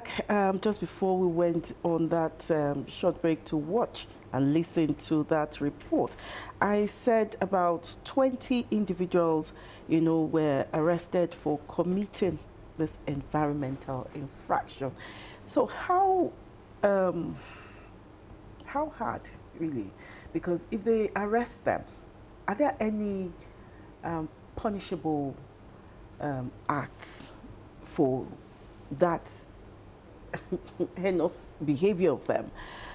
back just before we went on that short break to watch and listen to that report. I said about 20 individuals, you know, were arrested for committing this environmental infraction. So how hard, really? Because if they arrest them, are there any punishable acts for that heinous behavior of them?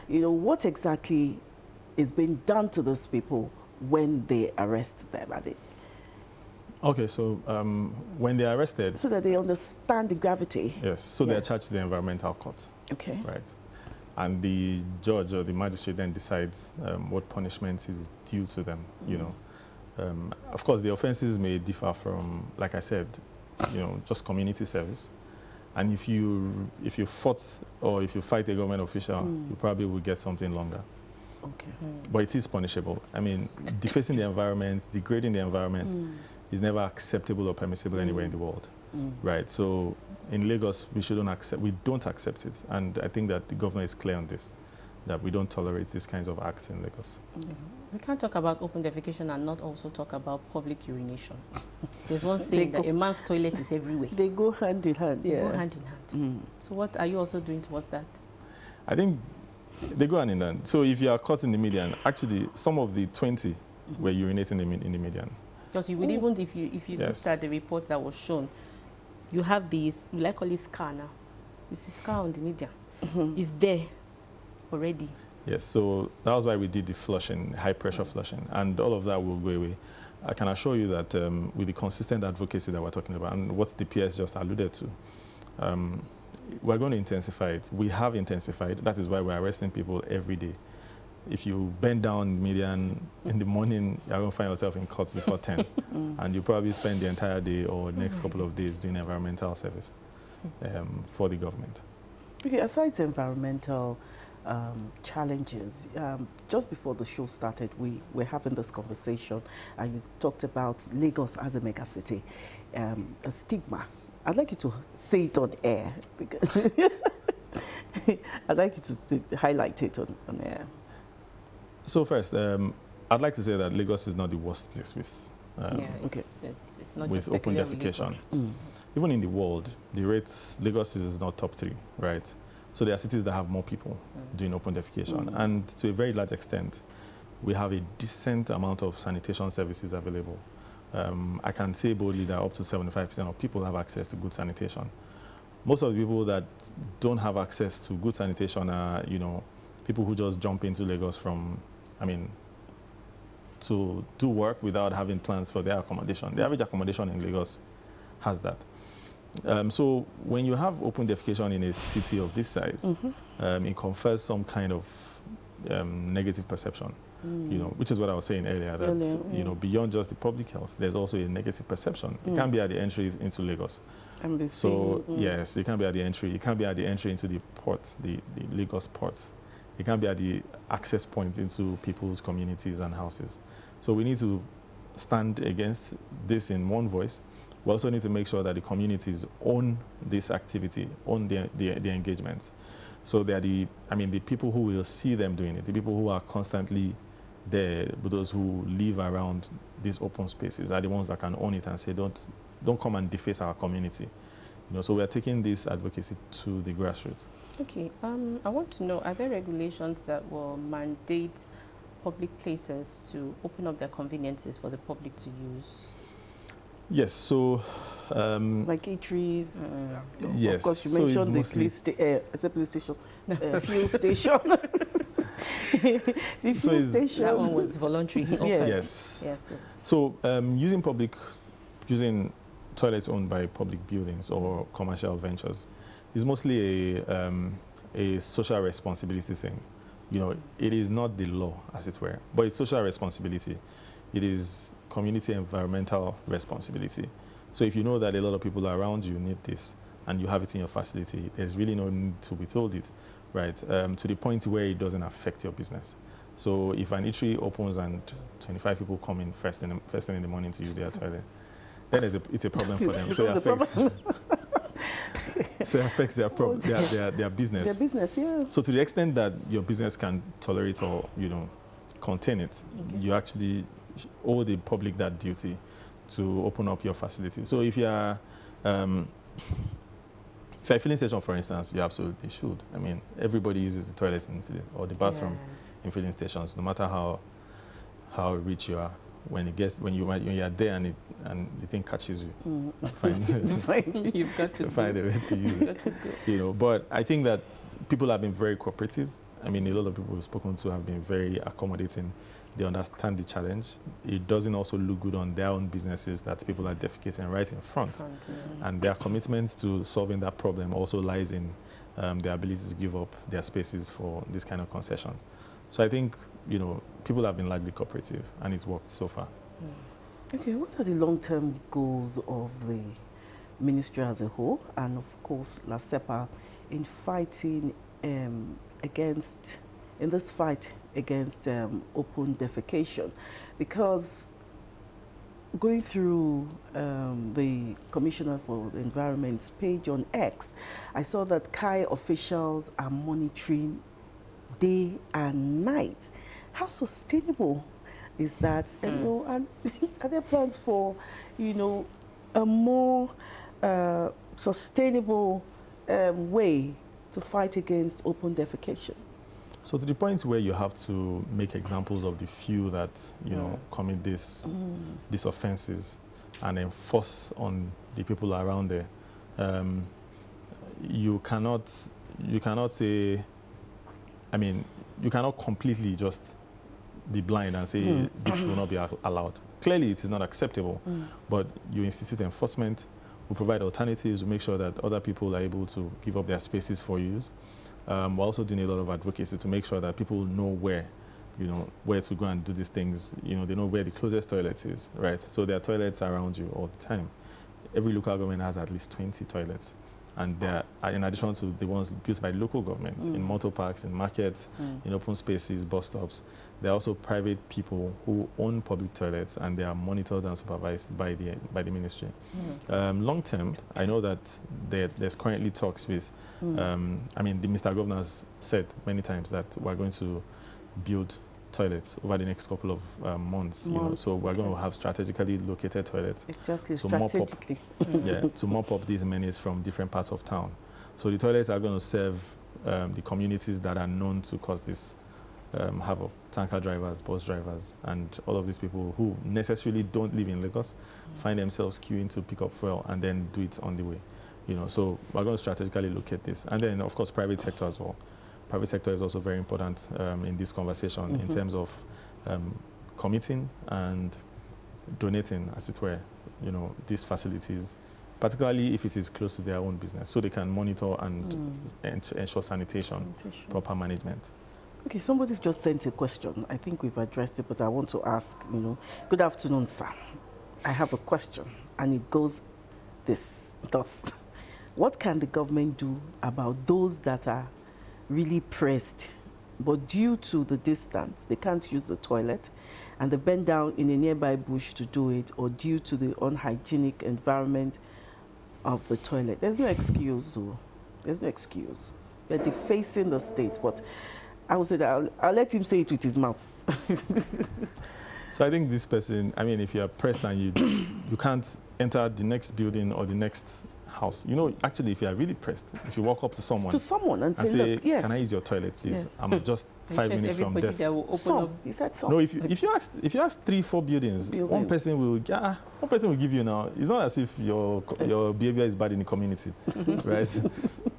You know, what exactly is being done to those people when they arrest them? Are they... Okay, so when they're arrested... So that they understand the gravity. Yes, so they're charged to the environmental court. Okay. Right. And the judge or the magistrate then decides what punishment is due to them, you know. Of course, the offenses may differ from, like I said, you know, just community service. And if you fought or if you fight a government official, you probably will get something longer. Okay. But it is punishable. I mean, defacing the environment, degrading the environment is never acceptable or permissible anywhere in the world, right? So in Lagos, we don't accept it. And I think that the governor is clear on this, that we don't tolerate these kinds of acts in Lagos. We can't talk about open defecation and not also talk about public urination. There's one saying that a man's toilet is everywhere. They go hand in hand, They go hand in hand. So what are you also doing towards that? I think they go hand in hand. So if you are caught in the median, actually some of the 20 were urinating in the median. Because you would even, if you looked at the report that was shown, you have this, we like call it scar now. You see scar on the median. It's there already. Yes, so that was why we did the flushing, high pressure flushing, and all of that will go away. I can assure you that with the consistent advocacy that we're talking about and what the PS just alluded to, we're going to intensify it. We have intensified. That is why we're arresting people every day. If you bend down median in the morning, you're going to find yourself in courts before 10. And you probably spend the entire day or next couple of days doing environmental service for the government. Okay, aside environmental challenges, just before the show started, we were having this conversation and you talked about Lagos as a megacity, a stigma. I'd like you to say it on air, because I'd like you to highlight it on air. So first, I'd like to say that Lagos is not the worst place with it's not with open defecation. Even in the world, the rates, Lagos is not top 3, right? So there are cities that have more people doing open defecation. And to a very large extent, we have a decent amount of sanitation services available. I can say boldly that up to 75% of people have access to good sanitation. Most of the people that don't have access to good sanitation are, you know, people who just jump into Lagos from, to do work without having plans for their accommodation. The average accommodation in Lagos has that. So when you have open defecation in a city of this size, it confers some kind of negative perception, you know, which is what I was saying earlier, that, you know, beyond just the public health, there's also a negative perception. It can be at the entry into Lagos. So, yes, it can be at the entry. It can be at the entry into the ports, the Lagos ports. It can be at the access points into people's communities and houses. So we need to stand against this in one voice. We also need to make sure that the communities own this activity, own the engagements. So they are the people who will see them doing it, the people who are constantly there, but those who live around these open spaces are the ones that can own it and say, don't come and deface our community. You know, so we are taking this advocacy to the grassroots. Okay, I want to know, are there regulations that will mandate public places to open up their conveniences for the public to use? Yes, so... like eatries. Yes. Of course, you mentioned the police station. Fuel station. The fuel station. That one was voluntary. Yes. So using toilets owned by public buildings or commercial ventures is mostly a social responsibility thing. You know, it is not the law, as it were, but it's social responsibility. It is community environmental responsibility. So if you know that a lot of people around you need this and you have it in your facility, there's really no need to withhold it, right? To the point where it doesn't affect your business. So if an eatery opens and 25 people come in first thing in the morning to use their toilet, then it's a problem for them. So it affects. So it affects their business. Their business, yeah. So to the extent that your business can tolerate or, contain it, you actually owe the public that duty to open up your facility. So if you're a filling station, for instance, you absolutely should. I mean, everybody uses the toilets or the bathroom in filling stations, no matter how rich you are. When you're there and the thing catches you, you've got to find a way to use it. But I think that people have been very cooperative. I mean, a lot of people we've spoken to have been very accommodating. They understand the challenge. It doesn't also look good on their own businesses that people are defecating right in front. And their commitment to solving that problem also lies in their ability to give up their spaces for this kind of concession. So I think, people have been largely cooperative, and it's worked so far. Okay, what are the long-term goals of the ministry as a whole, and of course, La CEPA, in fighting against open defecation? Because going through the Commissioner for the Environment's page on X, I saw that KAI officials are monitoring day and night. How sustainable is that? And, and are there plans for, a more sustainable way to fight against open defecation? So to the point where you have to make examples of the few that commit these offenses and enforce on the people around there, you cannot say. I mean, you cannot completely just be blind and say this will not be allowed. Clearly, it is not acceptable, but you institute enforcement, we provide alternatives, we make sure that other people are able to give up their spaces for use. We're also doing a lot of advocacy to make sure that people know where to go and do these things. They know where the closest toilet is, right? So there are toilets around you all the time. Every local government has at least 20 toilets. And they're in addition to the ones built by local governments, in motor parks, in markets, in open spaces, bus stops. There are also private people who own public toilets, and they are monitored and supervised by the ministry. Long term, I know that there's currently talks with, the Mr. Governor has said many times that we're going to build toilets over the next couple of months. So we're going to have strategically located toilets. Exactly, to strategically. To mop up these menace from different parts of town. So the toilets are going to serve the communities that are known to cause this havoc. Tanker drivers, bus drivers, and all of these people who necessarily don't live in Lagos find themselves queuing to pick up fuel and then do it on the way. So we're going to strategically locate this. And then, of course, private sector as well. Private sector is also very important in this conversation in terms of committing and donating, as it were, these facilities, particularly if it is close to their own business, so they can monitor and ensure sanitation, proper management. Okay, somebody's just sent a question. I think we've addressed it, but I want to ask, good afternoon, sir. I have a question, and it goes thus. What can the government do about those that are really pressed, but due to the distance, they can't use the toilet, and they bend down in a nearby bush to do it, or due to the unhygienic environment of the toilet? There's no excuse. There's no excuse. They're defacing the state, but I would say that I'll let him say it with his mouth. So I think this person, if you're pressed and you can't enter the next building or the next house. Actually, if you are really pressed, if you walk up to someone and say, look, yes, can I use your toilet, please? Yes. I'm just 5 minutes from death. He said some. No, if you ask 3-4 buildings, one person will give you now. It's not as if your behavior is bad in the community, right?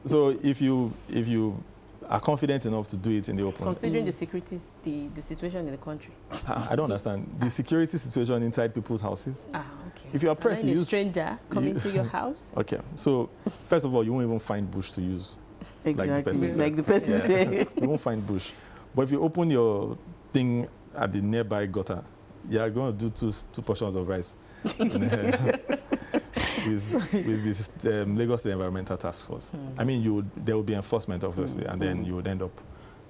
So if you are confident enough to do it in the open. Considering the situation in the country. I don't understand. The security situation inside people's houses. Okay. If you are pressed, a stranger coming to your house. Okay. So first of all, you won't even find bush to use. Exactly. Like the person said. You won't find bush. But if you open your thing at the nearby gutter, you are going to do two portions of rice. with this Lagos State Environmental Task Force. There will be enforcement, obviously, and then you would end up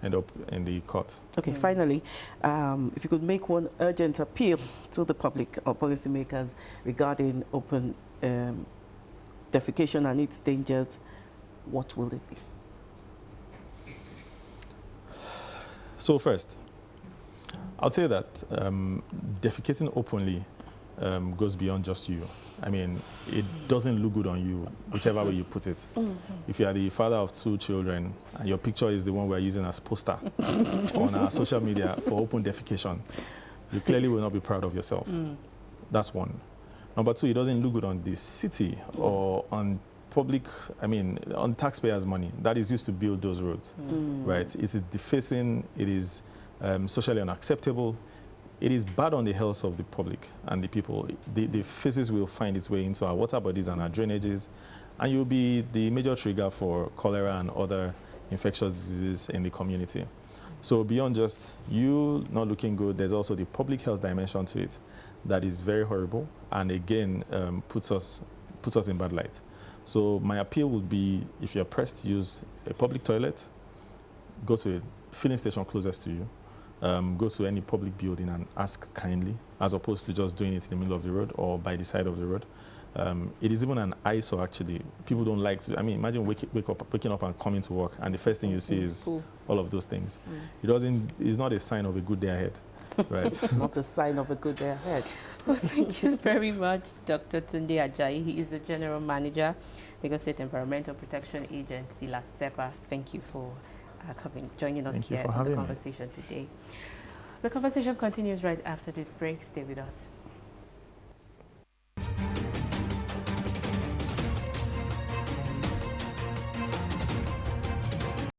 in the court. Okay, finally, if you could make one urgent appeal to the public or policymakers regarding open defecation and its dangers what will it be? So first, I'll say that defecating openly goes beyond just you. I mean, it doesn't look good on you, whichever way you put it. If you are the father of 2 children and your picture is the one we're using as poster on our social media for open defecation, you clearly will not be proud of yourself. That's one. Number 2, it doesn't look good on the city or on public, I mean, on taxpayers' money that is used to build those roads, right? It is defacing, it is socially unacceptable. It is bad on the health of the public and the people. The feces will find its way into our water bodies and our drainages, and you'll be the major trigger for cholera and other infectious diseases in the community. So beyond just you not looking good, there's also the public health dimension to it that is very horrible, and again puts us in bad light. So my appeal would be, if you're pressed to use a public toilet, go to a filling station closest to you. Go to any public building and ask kindly, as opposed to just doing it in the middle of the road or by the side of the road. It is even an eyesore, actually. People don't like to, I mean, imagine waking up and coming to work, and the first thing you see is all of those things. It's not a sign of a good day ahead, right? It's not a sign of a good day ahead. Well, thank you very much, Dr. Tunde Ajayi. He is the General Manager, Lagos State Environmental Protection Agency, LASEPA. Thank you for joining us here in the conversation today. The conversation continues right after this break. Stay with us.